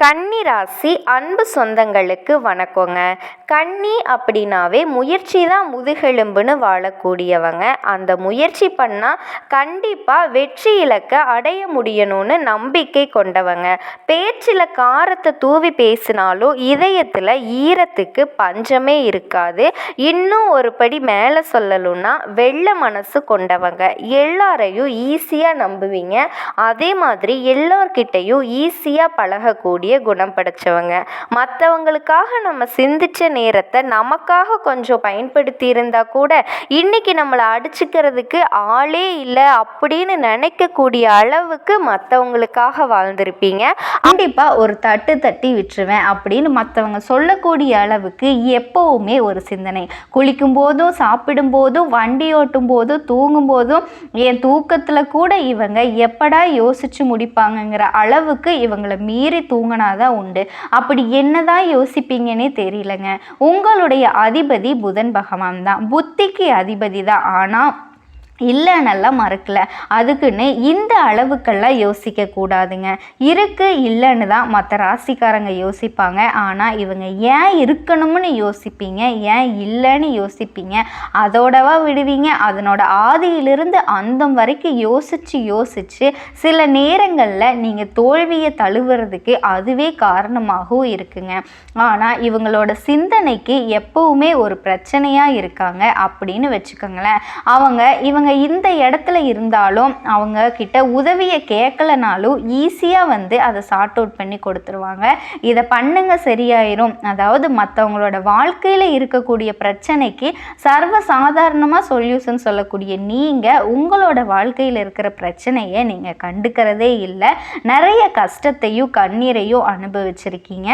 கன்னி ராசி அன்பு சொந்தங்களுக்கு வணக்கங்க. கன்னி அப்படின்னாவே முயற்சி தான் முதுகெலும்புன்னு வாழக்கூடியவங்க. அந்த முயற்சி பண்ணால் கண்டிப்பாக வெற்றி இலக்கை அடைய முடியணும்னு நம்பிக்கை கொண்டவங்க. பேச்சில் காரத்தை தூவி பேசினாலும் இதயத்தில் ஈரத்துக்கு பஞ்சமே இருக்காது. இன்னும் ஒரு படி மேலே சொல்லணும்னா வெள்ளை மனசு கொண்டவங்க. எல்லாரையும் ஈஸியாக நம்புவீங்க. அதே மாதிரி எல்லார்கிட்டையும் ஈஸியாக பழகக்கூடிய குணம் படைச்சவங்க. மற்றவங்களுக்காக நம்ம சிந்திச்ச நேரத்தை நமக்காக கொஞ்சம் பயன்படுத்தி இருந்தா கூட இன்னைக்கு நம்மளை அடிச்சுக்கிறதுக்கு ஆளே இல்லை அப்படின்னு நினைக்கக்கூடிய அளவுக்கு மற்றவங்களுக்காக வாழ்ந்திருப்பீங்க. கண்டிப்பாக ஒரு தட்டு தட்டி விட்டுருவேன் அப்படின்னு மற்றவங்க சொல்லக்கூடிய அளவுக்கு எப்போவுமே ஒரு சிந்தனை. குளிக்கும் போதும் சாப்பிடும் போதும் வண்டி ஓட்டும் போதும் தூங்கும் போதும் என் தூக்கத்தில் கூட இவங்க எப்படா யோசிச்சு முடிப்பாங்கங்கிற அளவுக்கு இவங்களை மீறி தூங்கினாதான் உண்டு. அப்படி என்னதான் யோசிப்பீங்கன்னே தெரியலங்க. உங்களுடைய அதிபதி புதன் பகவான் தான், புத்திக்கு அதிபதி தான். ஆனால் இல்லைன்னெல்லாம் மறக்கல. அதுக்குன்னு இந்த அளவுக்கெல்லாம் யோசிக்க கூடாதுங்க. இருக்கு இல்லைன்னு தான் மற்ற ராசிக்காரங்க யோசிப்பாங்க. ஆனால் இவங்க ஏன் இருக்கணும்னு யோசிப்பீங்க, ஏன் இல்லைன்னு யோசிப்பீங்க. அதோடவா விடுவீங்க? அதனோட ஆதியிலிருந்து அந்தம் வரைக்கும் யோசிச்சு சில நேரங்களில் நீங்கள் தோல்வியை தழுவுறதுக்கு அதுவே காரணமாகவும் இருக்குங்க. ஆனால் இவங்களோட சிந்தனைக்கு எப்பவுமே ஒரு பிரச்சனையாக இருக்காங்க அப்படின்னு வச்சுக்கோங்களேன். இவங்க இந்த இடத்துல இருந்தாலும் அவங்க கிட்ட உதவியை கேட்கலனாலும் ஈஸியாக அதை சார்ட் அவுட் பண்ணி கொடுத்துருவாங்க. இதை பண்ணுங்க சரியாயிரும். அதாவது மற்றவங்களோட வாழ்க்கையில் இருக்கக்கூடிய பிரச்சனைக்கு சர்வ சாதாரணமாக சொல்யூஷன் சொல்லக்கூடிய நீங்கள் உங்களோட வாழ்க்கையில் இருக்கிற பிரச்சனையை நீங்கள் கண்டுக்கிறதே இல்லை. நிறைய கஷ்டத்தையும் கண்ணீரையும் அனுபவிச்சிருக்கீங்க.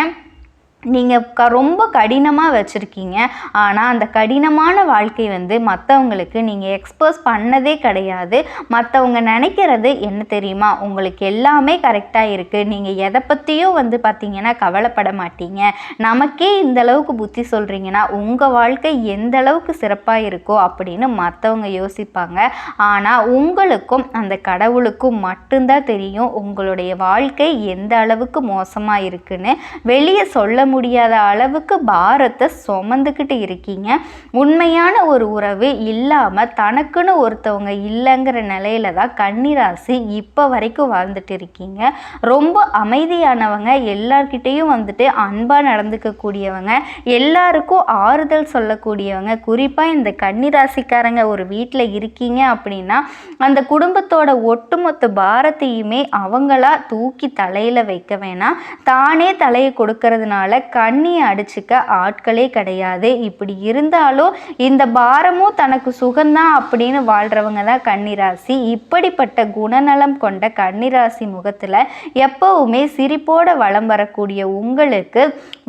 நீங்கள் ரொம்ப கடினமாக வச்சுருக்கீங்க. ஆனால் அந்த கடினமான வாழ்க்கை மற்றவங்களுக்கு நீங்கள் எக்ஸ்போஸ் பண்ணதே கிடையாது. மற்றவங்க நினைக்கிறது என்ன தெரியுமா, உங்களுக்கு எல்லாமே கரெக்டாக இருக்குது, நீங்கள் எதை பற்றியும் பார்த்தீங்கன்னா கவலைப்பட மாட்டீங்க, நமக்கே இந்த அளவுக்கு புத்தி சொல்கிறீங்கன்னா உங்கள் வாழ்க்கை எந்த அளவுக்கு சிறப்பாக இருக்கோ அப்படின்னு மற்றவங்க யோசிப்பாங்க. ஆனால் உங்களுக்கும் அந்த கடவுளுக்கும் மட்டும்தான் தெரியும் உங்களுடைய வாழ்க்கை எந்த அளவுக்கு மோசமாக இருக்குன்னு. வெளியே சொல்ல முடியாத அளவுக்கு பாரத்தை சுமந்துக்கிட்டு இருக்கீங்க. உண்மையான ஒரு உறவு இல்லாமல் தனக்குன்னு ஒருத்தவங்க இல்லைங்கிற நிலையில தான் கன்னிராசி இப்போ வரைக்கும் வாழ்ந்துட்டு இருக்கீங்க. ரொம்ப அமைதியானவங்க, எல்லார்கிட்டையும் அன்பாக நடந்துக்கக்கூடியவங்க, எல்லாருக்கும் ஆறுதல் சொல்லக்கூடியவங்க. குறிப்பாக இந்த கன்னிராசிக்காரங்க ஒரு வீட்டில் இருக்கீங்க அப்படின்னா அந்த குடும்பத்தோட ஒட்டுமொத்த பாரத்தையுமே அவங்களா தூக்கி தலையில் வைக்க வேணாம். தானே தலையை கொடுக்கறதுனால கண்ணியை அடிச்சுக்க ஆட்களே கிடையாது. இப்படி இருந்தாலும் இந்த பாரமும் தனக்கு சுகம்தான் அப்படின்னு வாழ்றவங்க தான் கன்னிராசி. இப்படிப்பட்ட குணநலம் கொண்ட கன்னிராசி முகத்தில் எப்பவுமே சிரிப்போட வளம் வரக்கூடிய உங்களுக்கு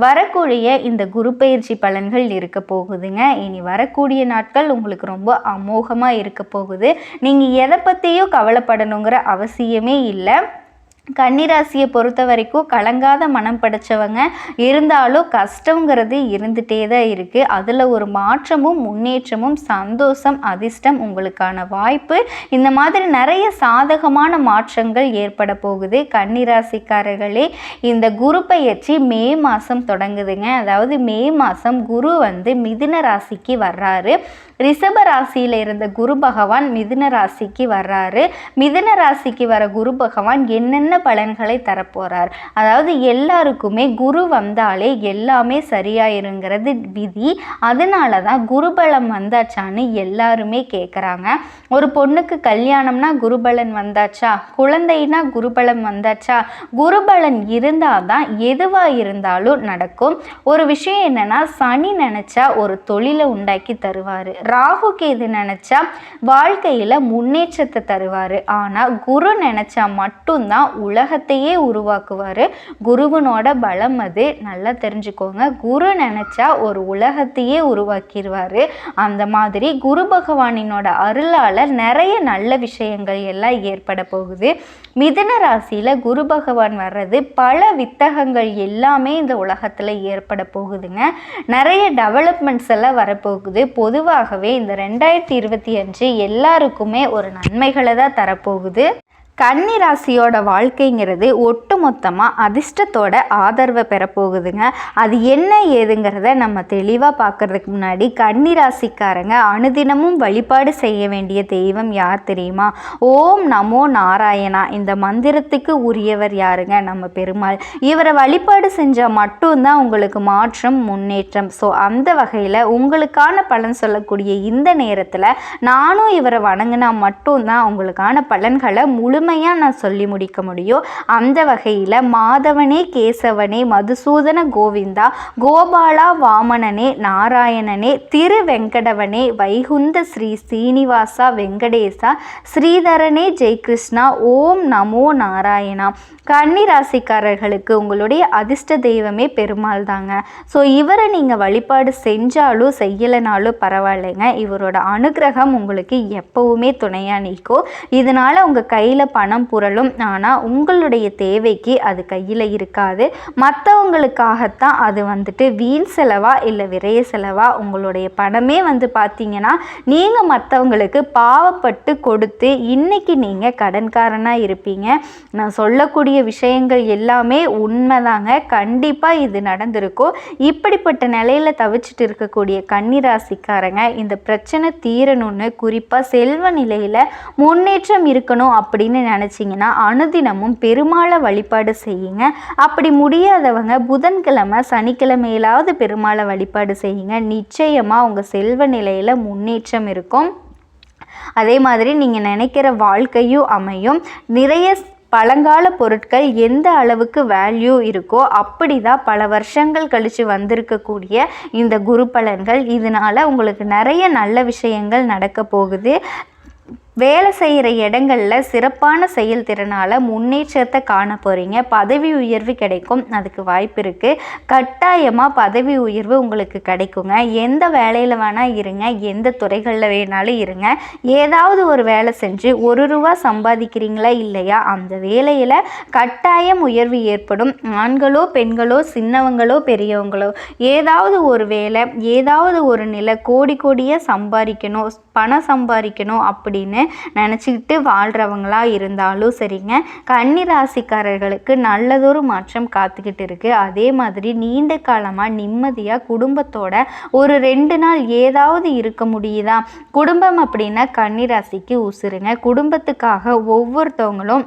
வரக்கூடிய இந்த குரு பயிற்சி பலன்கள் இருக்க போகுதுங்க. இனி வரக்கூடிய நாட்கள் உங்களுக்கு ரொம்ப அமோகமாக இருக்க போகுது. நீங்கள் எதை பற்றியும் கவலைப்படணுங்கிற அவசியமே இல்லை. கன்னிராசியை பொறுத்த வரைக்கும் கலங்காத மனம் படைச்சவங்க, இருந்தாலும் கஷ்டங்கிறது இருந்துகிட்டே தான் இருக்குது. அதில் ஒரு மாற்றமும் முன்னேற்றமும் சந்தோஷம் அதிர்ஷ்டம் உங்களுக்கான வாய்ப்பு, இந்த மாதிரி நிறைய சாதகமான மாற்றங்கள் ஏற்பட போகுது. கன்னிராசிக்காரர்களே, இந்த குரு பயிற்சி மே மாதம் தொடங்குதுங்க. அதாவது மே மாதம் குரு மிதுன ராசிக்கு வர்றாரு. ரிஷப ராசியில் இருந்த குரு பகவான் மிதுன ராசிக்கு வர்றாரு. மிதுன ராசிக்கு வர குரு பகவான் என்னென்ன பலன்களை தரப்போறார். அதாவது எல்லாருக்குமே குரு வந்தாலே எல்லாமே சரியாயிருங்கிறது விதி. அதனால தான் குருபலம் வந்தாச்சான்னு எல்லாருமே கேட்குறாங்க. ஒரு பொண்ணுக்கு கல்யாணம்னா குருபலன் வந்தாச்சா, குழந்தைனா குருபலம் வந்தாச்சா, குருபலன் இருந்தால் தான் எதுவாக இருந்தாலும் நடக்கும். ஒரு விஷயம் என்னன்னா, சனி நினைச்சா ஒரு தொழிலை உண்டாக்கி தருவார், ராகு கேது நினைச்சா வாழ்க்கையில் முன்னேற்றத்தை தருவார். ஆனால் குரு நினைச்சா மட்டும்தான் உலகத்தையே உருவாக்குவார். குருவனோட பலம் அது, நல்லா தெரிஞ்சுக்கோங்க. குரு நினைச்சா ஒரு உலகத்தையே உருவாக்கிடுவார். அந்த மாதிரி குரு பகவானினோட அருளால் நிறைய நல்ல விஷயங்கள் எல்லாம் ஏற்பட போகுது. மிதுன ராசியில் குரு பகவான் வர்றது பல வித்தகங்கள் எல்லாமே இந்த உலகத்தில் ஏற்பட போகுதுங்க. நிறைய டெவலப்மெண்ட்ஸ் எல்லாம் வரப்போகுது. பொதுவாகவே இந்த 2025 எல்லாருக்குமே ஒரு நன்மைகளை தான் தரப்போகுது. கன்னி ராசியோட வாழ்க்கைங்கிறது ஒட்டுமொத்தமாக அதிர்ஷ்டத்தோட ஆதரவை பெறப்போகுதுங்க. அது என்ன ஏதுங்கிறத நம்ம தெளிவாக பார்க்கறதுக்கு முன்னாடி கன்னி ராசிக்காரங்க அனுதினமும் வழிபாடு செய்ய வேண்டிய தெய்வம் யார் தெரியுமா? ஓம் நமோ நாராயணா. இந்த மந்திரத்துக்கு உரியவர் யாருங்க? நம்ம பெருமாள். இவரை வழிபாடு செஞ்சால் மட்டும்தான் உங்களுக்கு மாற்றம், முன்னேற்றம். ஸோ அந்த வகையில் உங்களுக்கான பலன் சொல்லக்கூடிய இந்த நேரத்தில் நானும் இவரை வணங்கினா மட்டும்தான் உங்களுக்கான பலன்களை நான் சொல்லி முடிக்க முடியும். அந்த வகையில் மாதவனே, கேசவனே, மதுசூதன கோவிந்தா, கோபாலா, வாமனனே, நாராயணனே, திரு வெங்கடவனே, வைகுந்த ஸ்ரீ சீனிவாசா, வெங்கடேசா, ஸ்ரீதரனே, ஜெய்கிருஷ்ணா, ஓம் நமோ நாராயணா. கன்னி ராசிக்காரர்களுக்கு உங்களுடைய அதிர்ஷ்ட தெய்வமே பெருமாள் தாங்க. ஸோ இவரை நீங்கள் வழிபாடு செஞ்சாலும் செய்யலைனாலும் பரவாயில்லைங்க, இவரோட அனுகிரகம் உங்களுக்கு எப்பவுமே துணையாக நிற்கும். இதனால் உங்கள் கையில் பணம் புரளும். ஆனால் உங்களுடைய தேவைக்கு அது கையில் இருக்காது. மற்றவங்களுக்காகத்தான் அது வீண் செலவா இல்லை விரைய செலவா உங்களுடைய பணமே பார்த்தீங்கன்னா நீங்கள் மற்றவங்களுக்கு பாவப்பட்டு கொடுத்து இன்னைக்கு நீங்கள் கடன்காரனாக இருப்பீங்க. நான் சொல்லக்கூடிய விஷயங்கள் எல்லாமே உண்மைதாங்க. கண்டிப்பாக இது நடந்திருக்கும். இப்படிப்பட்ட நிலையில் தவிச்சிட்டு இருக்கக்கூடிய கன்னி ராசிக்காரங்க இந்த பிரச்சனை தீரணும்னு, குறிப்பாக செல்வ நிலையில் முன்னேற்றம் இருக்கணும் அப்படின்னு நினச்சிங்கன்னா அனுதினமும் பெருமாளை வழிபாடு செய்யுங்க. அப்படி முடியாதவங்க புதன்கிழமை, சனிக்கிழமையிலாவது பெருமாளை வழிபாடு செய்யுங்க. நிச்சயமாக உங்கள் செல்வ நிலையில் முன்னேற்றம் இருக்கும். அதே மாதிரி நீங்கள் நினைக்கிற வாழ்க்கையும் அமையும். நிறைய பழங்கால பொருட்கள் எந்த அளவுக்கு வேல்யூ இருக்கோ அப்படி தான் பல வருஷங்கள் கழித்து வந்திருக்கக்கூடிய இந்த குரு பலன்கள். இதனால் உங்களுக்கு நிறைய நல்ல விஷயங்கள் நடக்க போகுது. வேலை செய்கிற இடங்களில் சிறப்பான செயல்திறனால் முன்னேற்றத்தை காண போகிறீங்க. பதவி உயர்வு கிடைக்கும், அதுக்கு வாய்ப்பு இருக்குது. கட்டாயமாக பதவி உயர்வு உங்களுக்கு கிடைக்குங்க. எந்த வேலையில் வேணால் இருங்க, எந்த துறைகளில் வேணாலும் இருங்க. ஏதாவது ஒரு வேலை செஞ்சு ₹1 சம்பாதிக்கிறீங்களா இல்லையா, அந்த வேலையில் கட்டாயம் உயர்வு ஏற்படும். ஆண்களோ பெண்களோ, சின்னவங்களோ பெரியவங்களோ, ஏதாவது ஒரு வேலை, ஏதாவது ஒரு நிலை, கோடியாக சம்பாதிக்கணும், பணம் சம்பாதிக்கணும் அப்படின்னு நினச்சிக்கிட்டு வாழ்கிறவங்களா இருந்தாலும் சரிங்க, கன்னி ராசிக்காரர்களுக்கு நல்லதொரு மாற்றம் காத்துக்கிட்டு இருக்கு. அதே மாதிரி நீண்ட காலமாக நிம்மதியாக குடும்பத்தோட ஒரு 2 நாள் ஏதாவது இருக்க முடியுதா? குடும்பம் அப்படின்னா கன்னி ராசிக்கு உசுருங்க. குடும்பத்துக்காக ஒவ்வொருத்தவங்களும்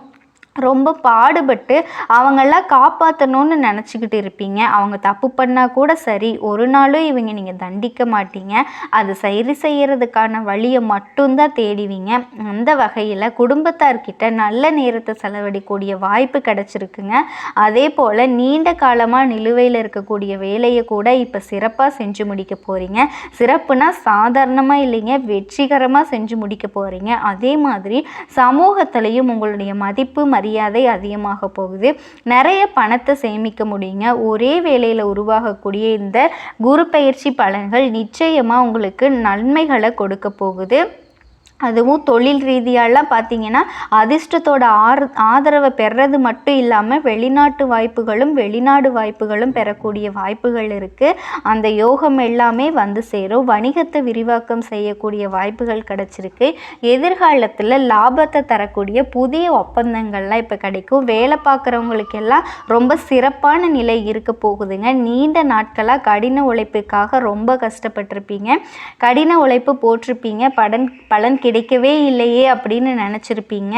ரொம்ப பாடுபட்டு அவங்களெலாம் காப்பாற்றணும்னு நினச்சிக்கிட்டு இருப்பீங்க. அவங்க தப்பு பண்ணால் கூட சரி, ஒரு நாளும் இவங்க நீங்கள் தண்டிக்க மாட்டீங்க. அது சரி செய்கிறதுக்கான வழியை மட்டும்தான் தேடுவீங்க. அந்த வகையில் குடும்பத்தார்கிட்ட நல்ல நேரத்தை செலவழிக்கக்கூடிய வாய்ப்பு கிடச்சிருக்குங்க. அதே போல் நீண்ட காலமாக நிலுவையில் இருக்கக்கூடிய வேலையை கூட இப்போ சிறப்பாக செஞ்சு முடிக்க போகிறீங்க. சிறப்புனா சாதாரணமாக இல்லைங்க, வெற்றிகரமாக செஞ்சு முடிக்க போகிறீங்க. அதே மாதிரி சமூகத்திலையும் உங்களுடைய மதிப்பு மரியாதை அதிகமாக போகுது. நிறைய பணத்தை சேமிக்க முடியுங்க. ஒரே வேளையில் உருவாகக்கூடிய இந்த குரு பயிற்சி பலன்கள் நிச்சயமாக உங்களுக்கு நன்மைகளை கொடுக்க போகுது. அதுவும் தொழில் ரீதியாலாம் பார்த்தீங்கன்னா அதிர்ஷ்டத்தோட ஆதரவை பெறது மட்டும் இல்லாமல் வெளிநாட்டு வாய்ப்புகளும் வெளிநாடு வாய்ப்புகளும் பெறக்கூடிய வாய்ப்புகள் இருக்குது. அந்த யோகம் எல்லாமே சேரும். வணிகத்தை விரிவாக்கம் செய்யக்கூடிய வாய்ப்புகள் கிடச்சிருக்கு. எதிர்காலத்தில் லாபத்தை தரக்கூடிய புதிய ஒப்பந்தங்கள்லாம் இப்போ கிடைக்கும். வேலை பார்க்குறவங்களுக்கெல்லாம் ரொம்ப சிறப்பான நிலை இருக்க போகுதுங்க. நீண்ட நாட்களாக கடின உழைப்புக்காக ரொம்ப கஷ்டப்பட்டிருப்பீங்க, கடின உழைப்பு போட்டிருப்பீங்க, பலன் கிடைக்கவே இல்லையே அப்படின்னு நினச்சிருப்பீங்க.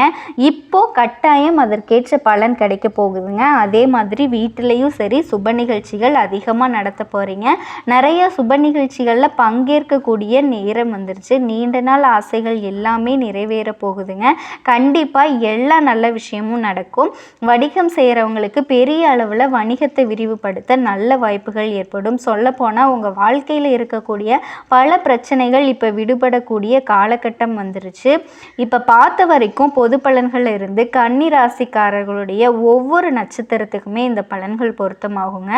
இப்போது கட்டாயம் அதற்கேற்ற பலன் கிடைக்க போகுதுங்க. அதே மாதிரி வீட்டிலையும் சரி சுப நிகழ்ச்சிகள் அதிகமாக நடத்த போகிறீங்க. நிறைய சுப நிகழ்ச்சிகளில் பங்கேற்கக்கூடிய நேரம் வந்துருச்சு. நீண்ட நாள் ஆசைகள் எல்லாமே நிறைவேற போகுதுங்க. கண்டிப்பாக எல்லா நல்ல விஷயமும் நடக்கும். வணிகம் செய்கிறவங்களுக்கு பெரிய அளவில் வணிகத்தை விரிவுபடுத்த நல்ல வாய்ப்புகள் ஏற்படும். சொல்லப்போனால் உங்கள் வாழ்க்கையில் இருக்கக்கூடிய பல பிரச்சனைகள் இப்போ விடுபடக்கூடிய காலகட்டம் வந்துருச்சு. இப்போ பார்த்த வரைக்கும் பொது பலன்கள் இருந்து கன்னி ராசிக்காரர்களுடைய ஒவ்வொரு நட்சத்திரத்துக்குமே இந்த பலன்கள் பொருத்தமாகுங்க.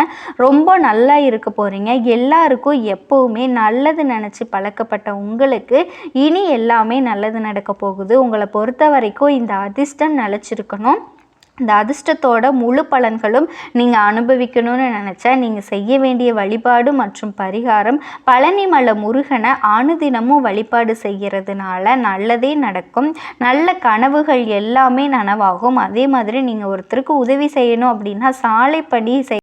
ரொம்ப நல்லா இருக்க போகிறீங்க. எல்லாருக்கும் எப்போவுமே நல்லது நினச்சி பழக்கப்பட்ட உங்களுக்கு இனி எல்லாமே நல்லது நடக்க போகுது. உங்களை பொறுத்த வரைக்கும் இந்த அதிர்ஷ்டம் நிலச்சிருக்கணும். இந்த அதிர்ஷ்டத்தோட முழு பலன்களும் நீங்கள் அனுபவிக்கணும்னு நினச்சா நீங்கள் செய்ய வேண்டிய வழிபாடு மற்றும் பரிகாரம் பழனிமலை முருகனை அனுதினமும் வழிபாடு செய்கிறதுனால நல்லதே நடக்கும். நல்ல கனவுகள் எல்லாமே நனவாகும். அதே மாதிரி நீங்கள் ஒருத்தருக்கு உதவி செய்யணும் அப்படின்னா சாலை பணி